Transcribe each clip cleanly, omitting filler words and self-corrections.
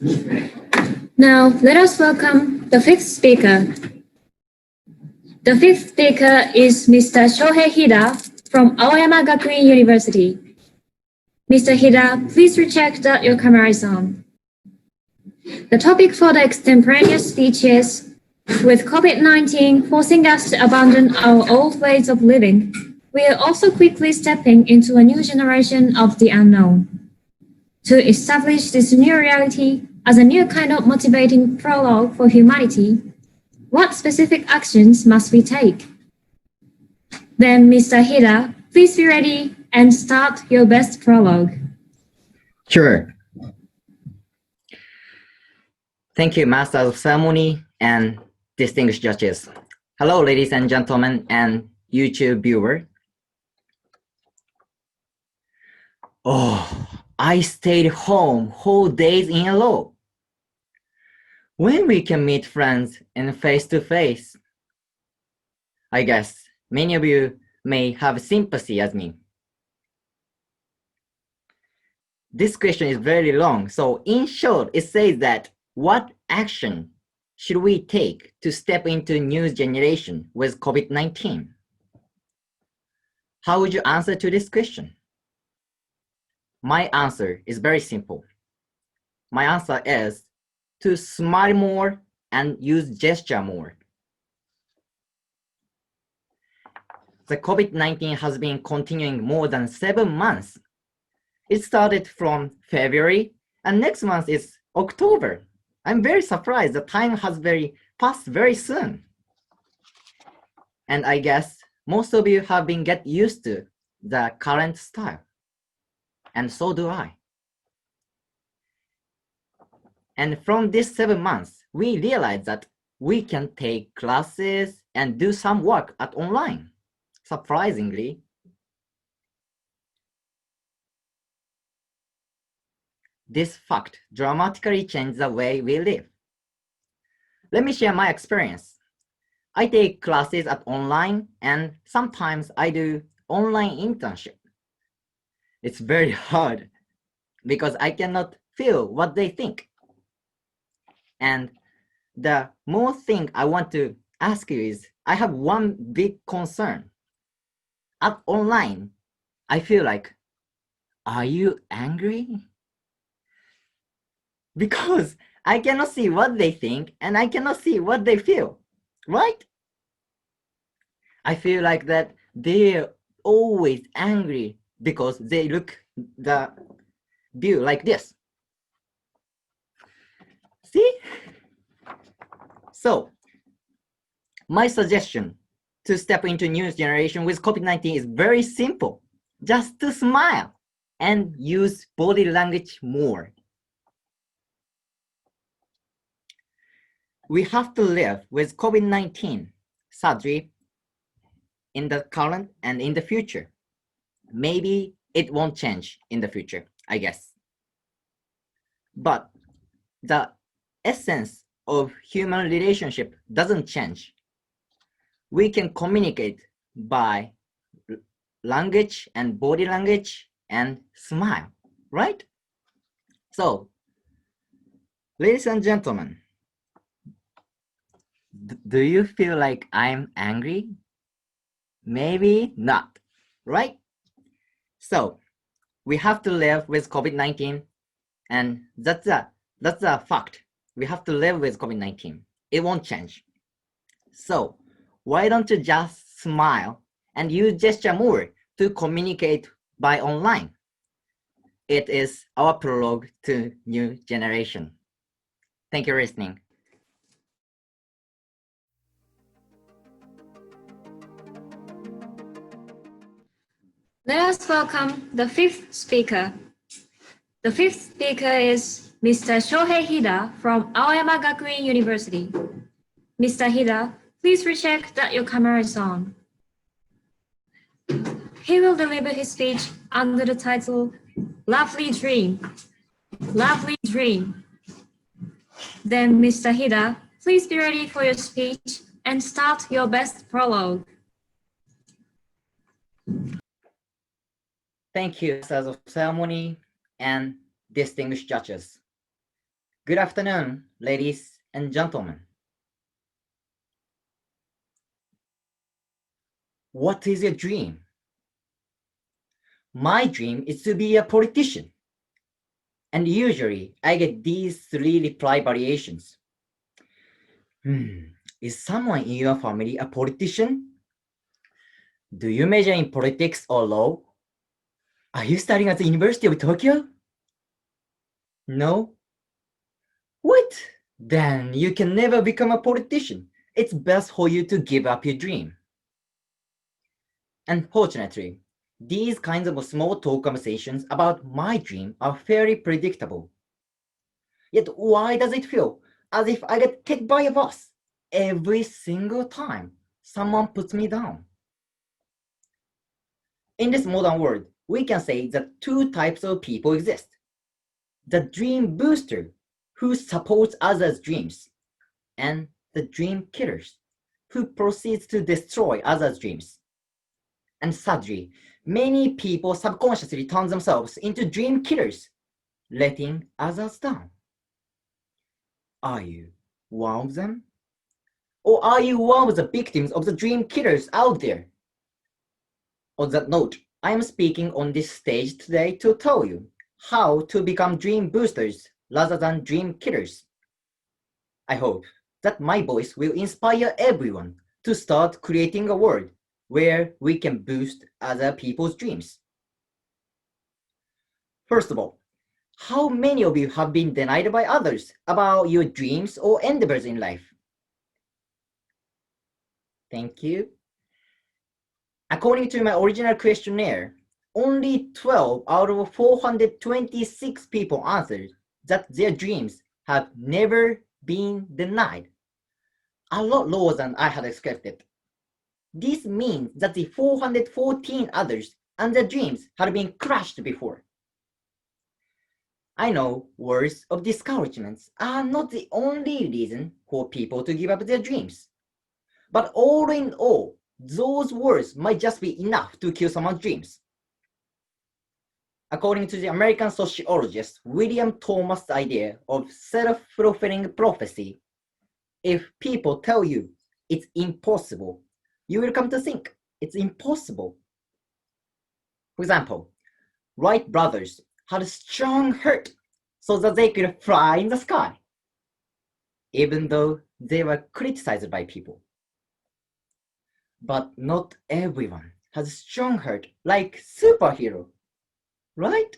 Now, let us welcome the fifth speaker. The fifth speaker is Mr. Shohei Hida from Aoyama Gakuin University. Mr. Hida, please recheck that your camera is on. The topic for the extemporaneous speech is, with COVID-19 forcing us to abandon our old ways of living, we are also quickly stepping into a new generation of the unknown. To establish this new reality as a new kind of motivating prologue for humanity, what specific actions must we take? Then, Mr. Hida, please be ready and start your best prologue. Sure. Thank you, Master of Ceremony and distinguished judges. Hello, ladies and gentlemen, and YouTube viewer. Oh, I stayed home whole days in a row. When we can meet friends in face-to-face? I guess many of you may have sympathy as me. This question is very long, so in short, it says that what action should we take to step into a new generation with COVID-19? How would you answer to this question? My answer is very simple. My answer is to smile more and use gesture more. The COVID-19 has been continuing more than 7 months. It started from February, and next month is October. I'm very surprised. The time has passed very soon. And I guess most of you have been get used to the current style. And so do I. And from this 7 months, we realized that we can take classes and do some work at online. Surprisingly. This fact dramatically changed the way we live. Let me share my experience. I take classes at online and sometimes I do online internship. It's very hard because I cannot feel what they think. And the more thing I want to ask you is, I have one big concern. At online, I feel like, are you angry? Because I cannot see what they think and I cannot see what they feel, right? I feel like that they're always angry because they look the view like this. See? So, my suggestion to step into new generation with COVID-19 is very simple. Just to smile and use body language more. We have to live with COVID-19, sadly, in the current and in the future. Maybe it won't change in the future, I guess. But the essence of human relationship doesn't change. We can communicate by language and body language and smile, right? So, ladies and gentlemen, do you feel like I'm angry? Maybe not, right? So, we have to live with COVID-19, and that's a fact. We have to live with COVID-19. It won't change. So, why don't you just smile and use gesture more to communicate by online? It is our prologue to new generation. Thank you for listening. Let us welcome the fifth speaker. The fifth speaker is Mr. Shohei Hida from Aoyama Gakuin University. Mr. Hida, please recheck that your camera is on. He will deliver his speech under the title, Lovely Dream. Lovely Dream. Then, Mr. Hida, please be ready for your speech and start your best prologue. Thank you, Masters of Ceremony and distinguished judges. Good afternoon, ladies and gentlemen. What is your dream? My dream is to be a politician. And usually I get these 3 reply variations. Is someone in your family a politician? Do you major in politics or law? Are you studying at the University of Tokyo? No? What? Then you can never become a politician. It's best for you to give up your dream. Unfortunately, these kinds of small talk conversations about my dream are fairly predictable. Yet why does it feel as if I get hit by a bus every single time someone puts me down? In this modern world, we can say that 2 types of people exist. The dream booster, who supports others' dreams, and the dream killers, who proceeds to destroy others' dreams. And sadly, many people subconsciously turn themselves into dream killers, letting others down. Are you one of them? Or are you one of the victims of the dream killers out there? On that note, I am speaking on this stage today to tell you how to become dream boosters rather than dream killers. I hope that my voice will inspire everyone to start creating a world where we can boost other people's dreams. First of all, how many of you have been denied by others about your dreams or endeavors in life? Thank you. According to my original questionnaire, only 12 out of 426 people answered that their dreams have never been denied. A lot lower than I had expected. This means that the 414 others and their dreams had been crushed before. I know words of discouragements are not the only reason for people to give up their dreams. But all in all, those words might just be enough to kill someone's dreams. According to the American sociologist William Thomas' idea of self-fulfilling prophecy, if people tell you it's impossible, you will come to think it's impossible. For example, Wright brothers had a strong heart so that they could fly in the sky, even though they were criticized by people. But not everyone has a strong heart like superhero, right?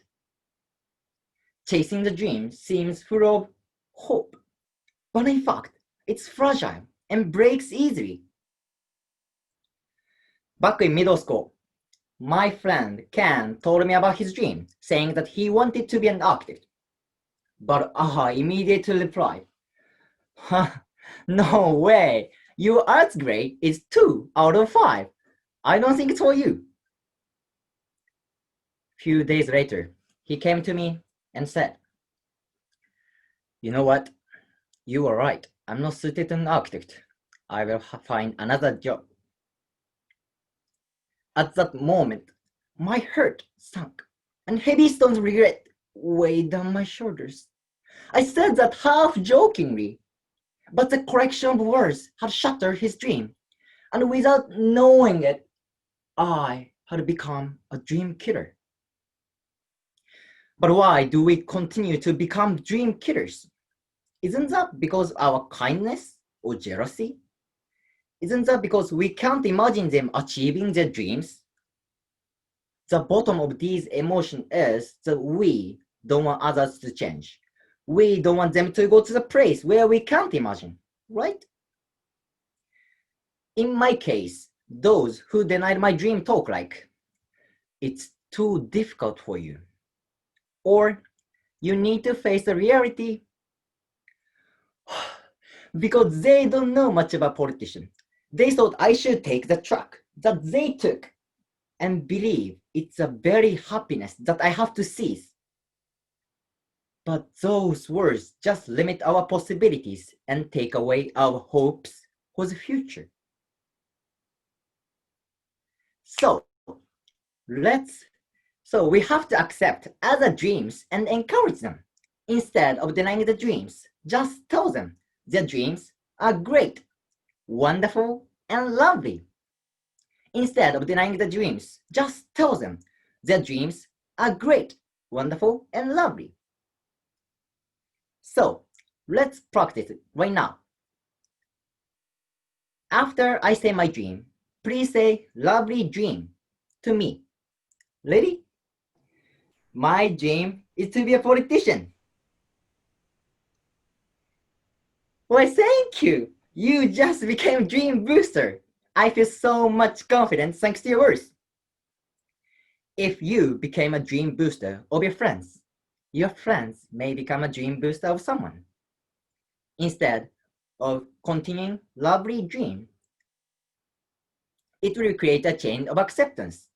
Chasing the dream seems full of hope, but in fact, it's fragile and breaks easily. Back in middle school, my friend Ken told me about his dream, saying that he wanted to be an architect. But I immediately replied, no way, your arts grade is 2 out of 5. I don't think it's for you. Few days later, he came to me and said, you know what? You are right. I'm not suited to an architect. I will find another job. At that moment, my heart sank, and heavy stones of regret weighed down my shoulders. I said that half jokingly, but the correction of words had shattered his dream, and without knowing it, I had become a dream killer. But why do we continue to become dream killers? Isn't that because of our kindness or jealousy? Isn't that because we can't imagine them achieving their dreams? The bottom of these emotions is that we don't want others to change. We don't want them to go to the place where we can't imagine, right? In my case, those who denied my dream talk like, it's too difficult for you. Or, you need to face the reality. Because they don't know much about politicians. They thought I should take the track that they took and believe it's a very happiness that I have to seize. But those words just limit our possibilities and take away our hopes for the future. So we have to accept other dreams and encourage them Instead of denying the dreams, just tell them their dreams are great, wonderful, and lovely. Instead of denying the dreams, just tell them their dreams are great, wonderful, and lovely. So, let's practice it right now. After I say my dream, please say lovely dream to me. Ready? My dream is to be a politician. Why, thank you. You just became dream booster. I feel so much confidence thanks to your words. If you became a dream booster of your friends may become a dream booster of someone. Instead of continuing lovely dream, it will create a chain of acceptance.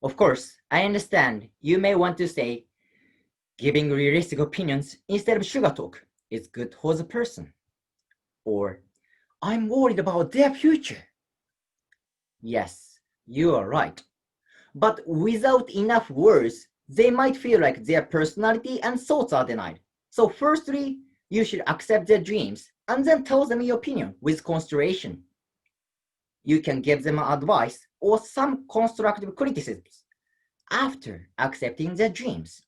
Of course, I understand you may want to say, giving realistic opinions instead of sugar talk is good for the person. Or, I'm worried about their future. Yes, you are right. But without enough words, they might feel like their personality and thoughts are denied. So firstly, you should accept their dreams and then tell them your opinion with consideration. You can give them advice or some constructive criticisms after accepting their dreams.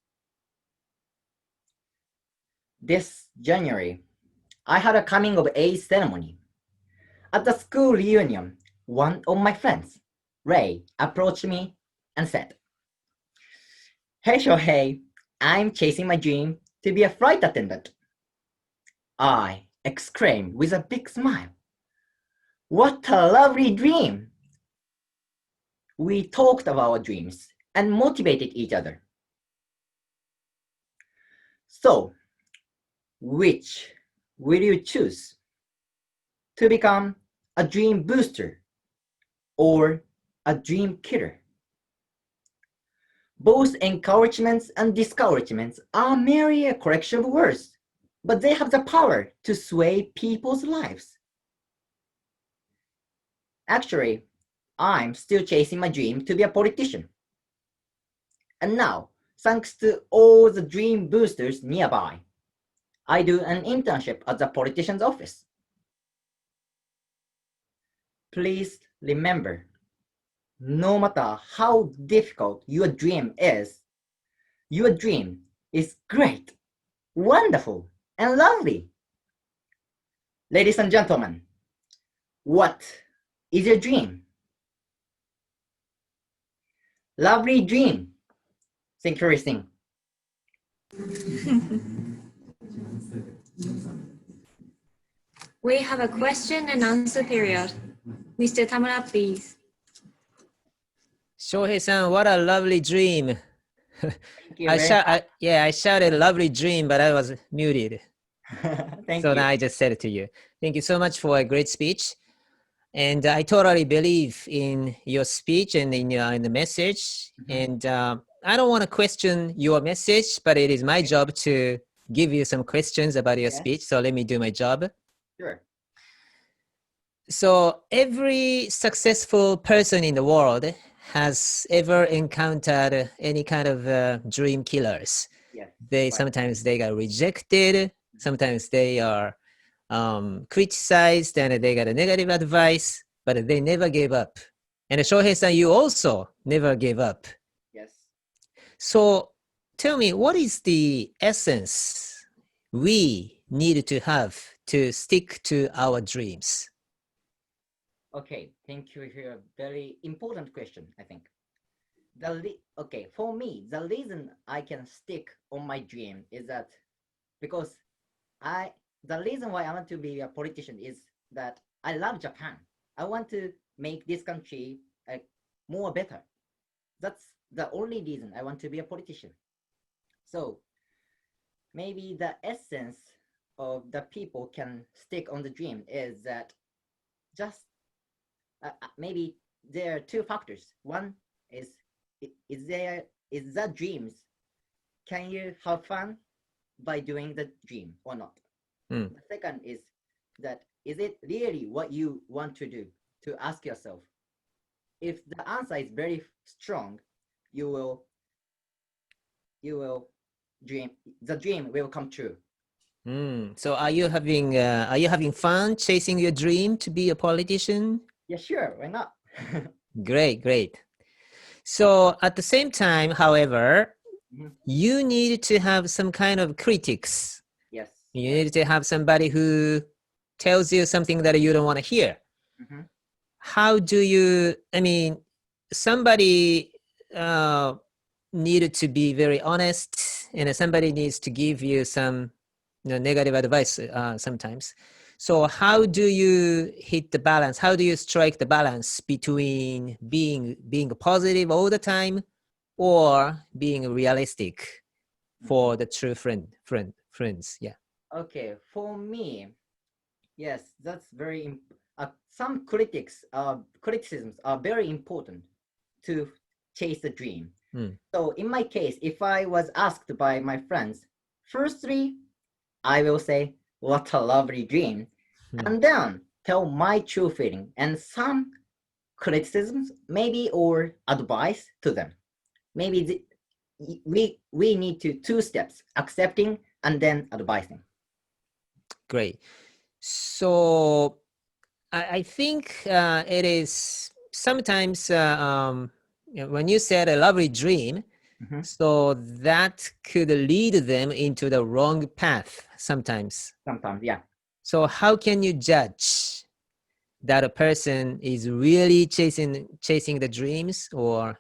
This January, I had a coming of age ceremony. At the school reunion, one of my friends, Ray, approached me and said, "Hey Shohei, I'm chasing my dream to be a flight attendant." I exclaimed with a big smile, "What a lovely dream!" We talked about our dreams and motivated each other. So, which will you choose? To become a dream booster or a dream killer? Both encouragements and discouragements are merely a collection of words, but they have the power to sway people's lives. Actually, I'm still chasing my dream to be a politician. And now, thanks to all the dream boosters nearby, I do an internship at the politician's office. Please remember, no matter how difficult your dream is great, wonderful, and lovely. Ladies and gentlemen, what is your dream? Lovely dream. Thank you for listening. We have a question and answer period. Mr. Tamura, please. Shohei-san, what a lovely dream. Thank you I very shouted lovely dream, but I was muted. Thank So you. now I just said it to you. Thank you so much for a great speech. And I totally believe in your speech and in the message. And I don't want to question your message, but it is my job to give you some questions about your speech. So let me do my job. Sure. So every successful person in the world has ever encountered any kind of dream killers. Yes. Sometimes they got rejected. Sometimes they are criticized and they got a negative advice, but they never gave up. And Shohei-san, you also never gave up. Yes. So tell me, what is the essence we need to have to stick to our dreams? Okay, thank you for a very important question, I think. For me, the reason I can stick on my dream is that because the reason why I want to be a politician is that I love Japan. I want to make this country more better. That's the only reason I want to be a politician. So maybe the essence of the people can stick on the dream is that just maybe there are two factors. One is the dreams. Can you have fun by doing the dream or not? The second is that is it really what you want to do? To ask yourself. If the answer is very strong, you will the dream will come true. So are you having fun chasing your dream to be a politician? Yeah, sure. Why not? Great. So at the same time, however, Mhm. you need to have some kind of critics. Yes. You need to have somebody who tells you something that you don't want to hear. Mhm. How do you, somebody needed to be very honest, and somebody needs to give you some negative advice sometimes. So how do you hit the balance? How do you strike the balance between being positive all the time or being realistic for the true friends? Yeah. Okay, for me, yes, that's very. Some criticisms are very important to chase the dream. So in my case, if I was asked by my friends, firstly, I will say, "What a lovely dream," and then tell my true feeling and some criticisms, maybe or advice to them. Maybe we need to two steps: accepting and then advising. Great. So I think it is sometimes when you said a lovely dream, so that could lead them into the wrong path sometimes. Sometimes, yeah. So how can you judge that a person is really chasing the dreams, or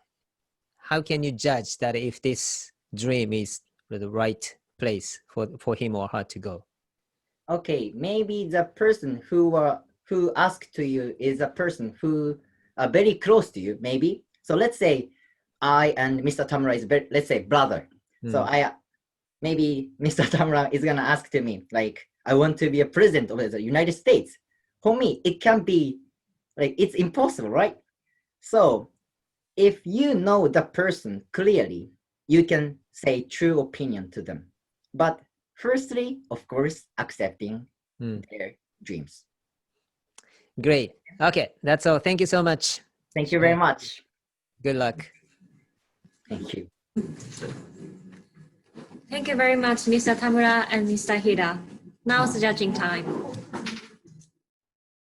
how can you judge that if this dream is the right place for him or her to go? Okay, maybe the person who asked to you is a person who are very close to you, maybe. So let's say I and Mr. Tamura is very, let's say, brother. So maybe Mr. Tamura is gonna ask to me, like, I want to be a president of the United States. For me, it can be like, it's impossible, right? So if you know the person clearly, you can say true opinion to them. But firstly, of course, accepting their dreams. Great. Okay, that's all. Thank you so much. Thank you very much. Good luck. Thank you. Thank you very much, Mr. Tamura and Mr. Hida. Now it's judging time.